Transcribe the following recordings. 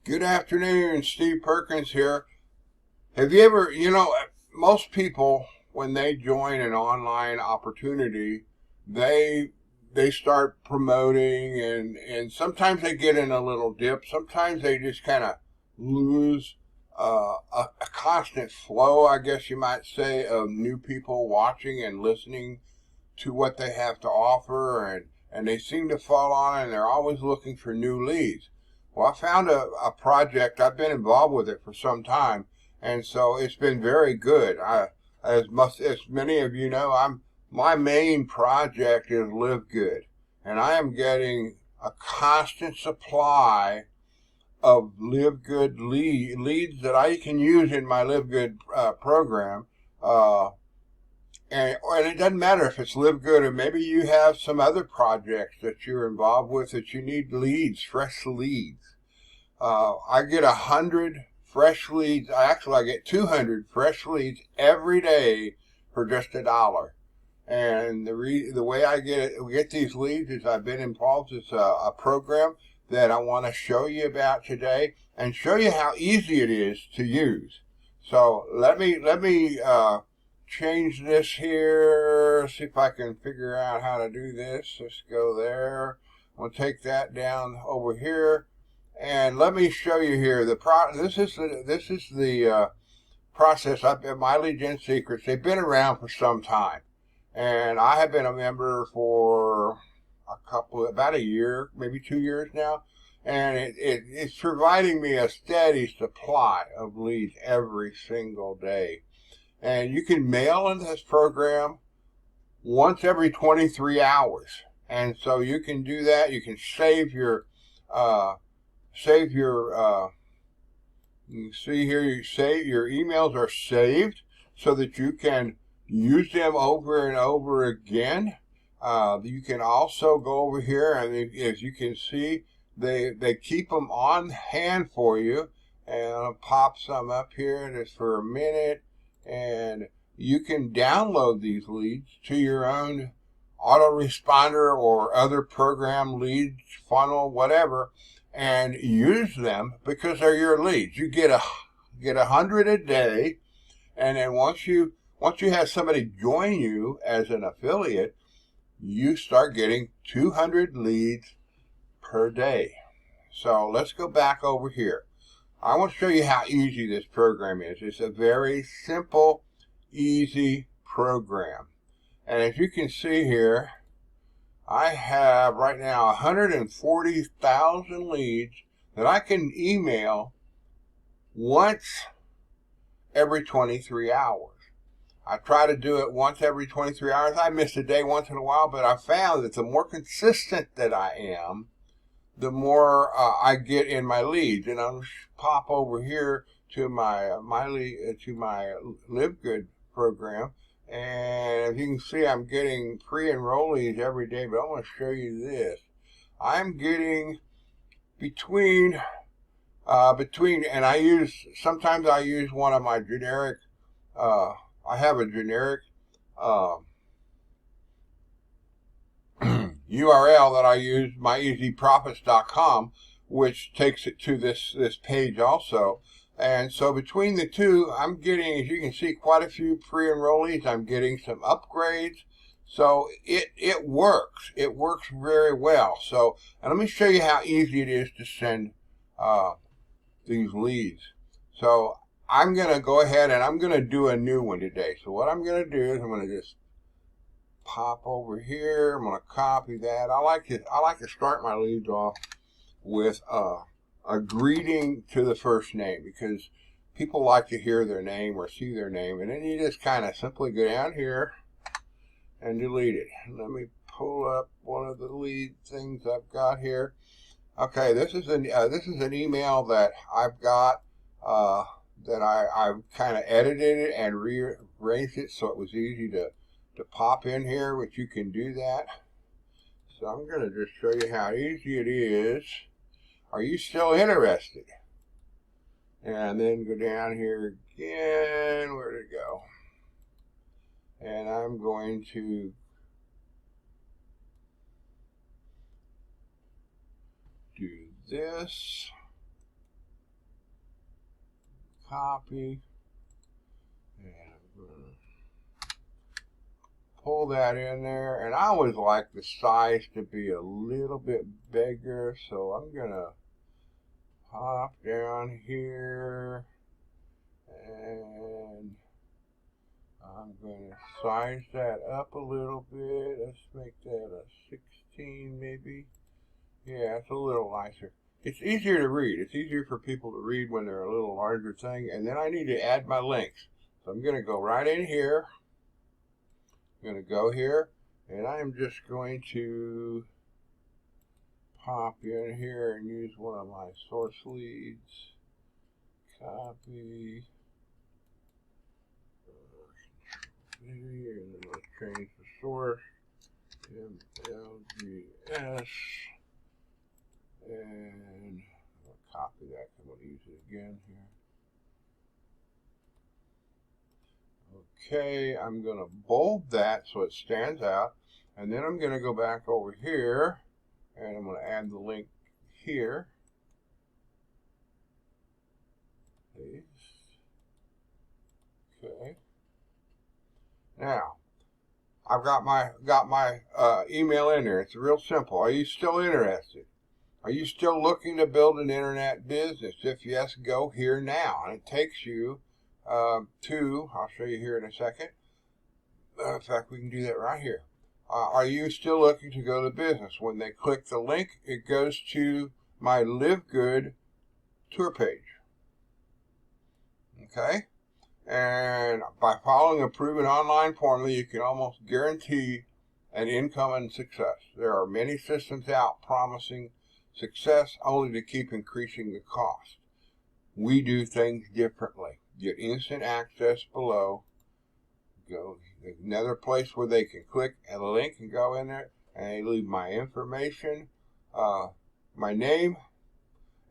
Good afternoon, Steve Perkins here. Have you ever, most people, when they join an online opportunity, they they start promoting and sometimes they get in a little dip. Sometimes they just kind of lose a constant flow, I guess you might say, of new people watching and listening to what they have to offer, and they seem to fall on it, and they're always looking for new leads. Well, I found a project. I've been involved with it for some time, and so it's been very good. As many of you know, my main project is Live Good, and I am getting a constant supply of Live Good leads that I can use in my Live Good program. And it doesn't matter if it's Live Good or maybe you have some other projects that you're involved with that you need leads, fresh leads. I get 100 fresh leads. I get 200 fresh leads every day for just $1. And the way I get these leads is I've been involved with a program that I want to show you about today and show you how easy it is to use. So let me change this here, see if I can figure out how to do this. Let's go there. I'll take that down over here, and let me show you here. This is the process. My lead gen secrets. They've been around for some time, and I have been a member for about a year, maybe 2 years now, and it's providing me a steady supply of leads every single day. And you can mail into this program once every 23 hours. And so you can do that. You can you see here, your emails are saved so that you can use them over and over again. You can also go over here, and as you can see, they keep them on hand for you. And I'll pop some up here just for a minute. And you can download these leads to your own autoresponder or other program leads, funnel, whatever, and use them because they're your leads. You get 100 a day, and then once you have somebody join you as an affiliate, you start getting 200 leads per day. So let's go back over here. I want to show you how easy this program is. It's a very simple, easy program. And as you can see here, I have right now 140,000 leads that I can email once every 23 hours. I try to do it once every 23 hours. I miss a day once in a while, but I found that the more consistent that I am, the more I get in my leads. And I'll pop over here to my Live Good program, and as you can see, I'm getting pre-enrollees every day. But I want to show you this. I'm getting between, and sometimes I use one of my generic. I have a generic URL that I use, myeasyprofits.com, which takes it to this page also. And so between the two, I'm getting, as you can see, quite a few pre-enrollees. I'm getting some upgrades. So it works. It works very well. So, and let me show you how easy it is to send these leads. So I'm going to go ahead and I'm going to do a new one today. So what I'm going to do is I'm going to just pop over here. I'm going to copy that. I like to start my leads off with a greeting to the first name, because people like to hear their name or see their name, and then you just kind of simply go down here and delete it. Let me pull up one of the lead things I've got here. Okay, this is an email that I've got that I've kind of edited it and rearranged it so it was easy to pop in here, which you can do that. So I'm going to just show you how easy it is. Are you still interested? And then go down here again. Where'd it go? And I'm going to do this. copy, and I'm going to pull that in there. And I always like the size to be a little bit bigger, so I'm going to pop down here, and I'm going to size that up a little bit. Let's make that a 16 maybe. Yeah, it's a little nicer. It's easier to read. It's easier for people to read when they're a little larger thing. And then I need to add my links. So I'm going to go right in here. I'm going to go here, and I'm just going to pop in here and use one of my source leads. Copy. And then let's change the source. MLGS. And I'll copy that. I'm going to use it again here. Okay, I'm going to bold that so it stands out. And then I'm going to go back over here, and I'm going to add the link here. Paste. Okay. Now, I've got my email in there. It's real simple. Are you still interested? Are you still looking to build an internet business? If yes, go here now. And it takes you I'll show you here in a second. In fact, we can do that right here. Are you still looking to go to business? When they click the link, it goes to my Live Good tour page. Okay? And by following a proven online formula, you can almost guarantee an income and success. There are many systems out promising success only to keep increasing the cost. We do things differently. Get instant access below. Go another place where they can click a link and go in there, and they leave my information, my name,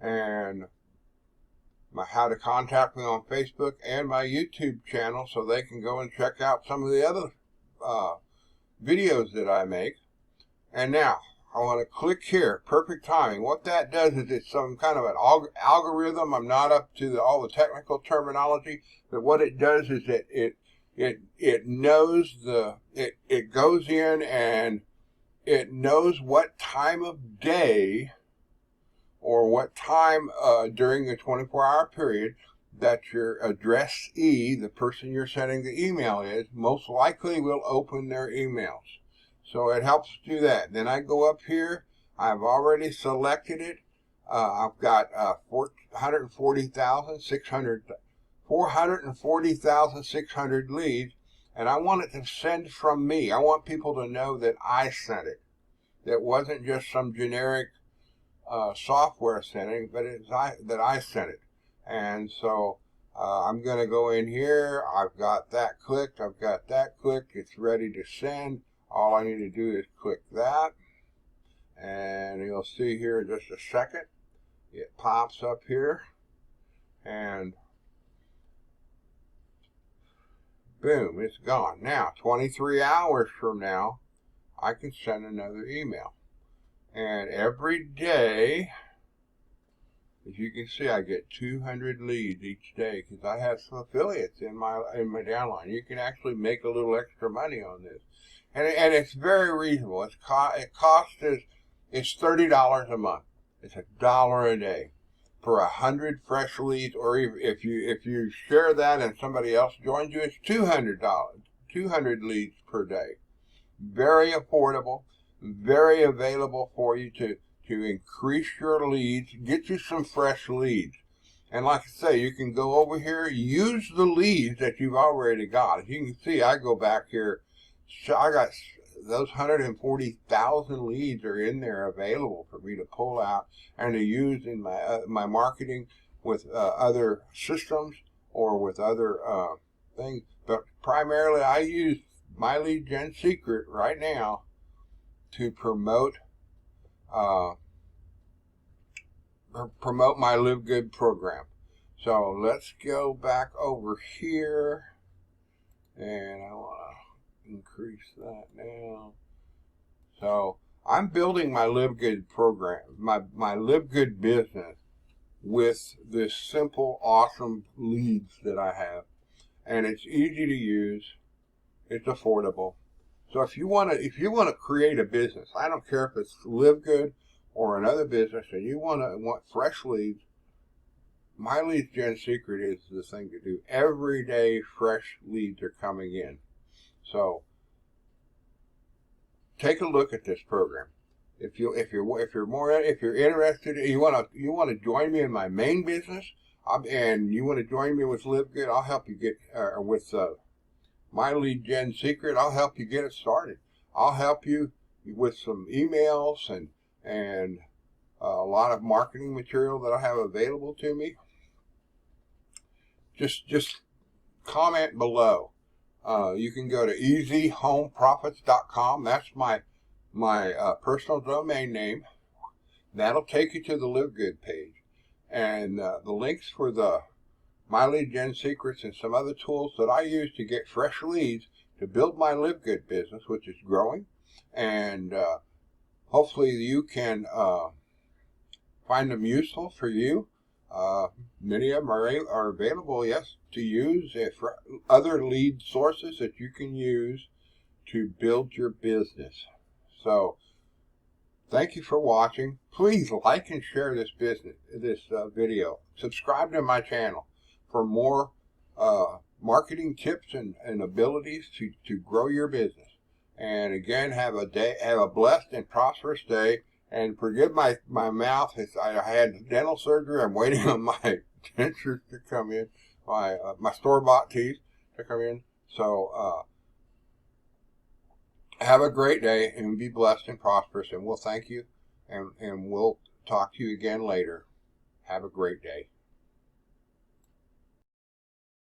and how to contact me on Facebook and my YouTube channel, so they can go and check out some of the other videos that I make. And now I want to click here, perfect timing. What that does is it's some kind of an algorithm. I'm not up to all the technical terminology, but what it does is that it knows it goes in and it knows what time of day or what time during the 24-hour period that your addressee, the person you're sending the email is, most likely will open their emails. So it helps do that. Then I go up here. I've already selected it. I've got 440,600 leads, and I want it to send from me. I want people to know that I sent it. That wasn't just some generic software sending, but that I sent it. And so I'm going to go in here. I've got that clicked. I've got that clicked. It's ready to send. All I need to do is click that, and you'll see here in just a second, it pops up here, and boom, it's gone. Now, 23 hours from now, I can send another email. And every day, as you can see, I get 200 leads each day because I have some affiliates in my downline. You can actually make a little extra money on this. And it's very reasonable. It's $30 a month. It's $1 a day for 100 fresh leads. Or if you share that and somebody else joins you, it's $200. 200 leads per day. Very affordable. Very available for you to increase your leads. Get you some fresh leads. And like I say, you can go over here, use the leads that you've already got. As you can see, I go back here. So I got those 140,000 leads are in there available for me to pull out and to use in my marketing with other systems or with other things. But primarily, I use my lead gen secret right now to promote my Live Good program. So let's go back over here, and I want to increase that now. So I'm building my Live Good program, my Live Good business with this simple, awesome leads that I have. And it's easy to use. It's affordable. So if you want to create a business, I don't care if it's Live Good or another business, and you want fresh leads, My Lead Gen Secret is the thing to do. Every day, fresh leads are coming in. So take a look at this program. If you're interested, you want to join me in my main business, and you want to join me with Live Good, I'll help you get with My Lead Gen Secret. I'll help you get it started. I'll help you with some emails and a lot of marketing material that I have available to me. Just comment below. You can go to easyhomeprofits.com. That's my personal domain name. That'll take you to the Live Good page. And the links for the My Lead Gen Secrets and some other tools that I use to get fresh leads to build my Live Good business, which is growing. And hopefully you can find them useful for you. Many of them are available, yes, to use for other lead sources that you can use to build your business. So, thank you for watching. Please like and share this video. Subscribe to my channel for more marketing tips and abilities to grow your business. And again, have a blessed and prosperous day. And forgive my mouth. I had dental surgery. I'm waiting on my dentures to come in, my store-bought teeth to come in. So have a great day and be blessed and prosperous. And we'll thank you, and we'll talk to you again later. Have a great day.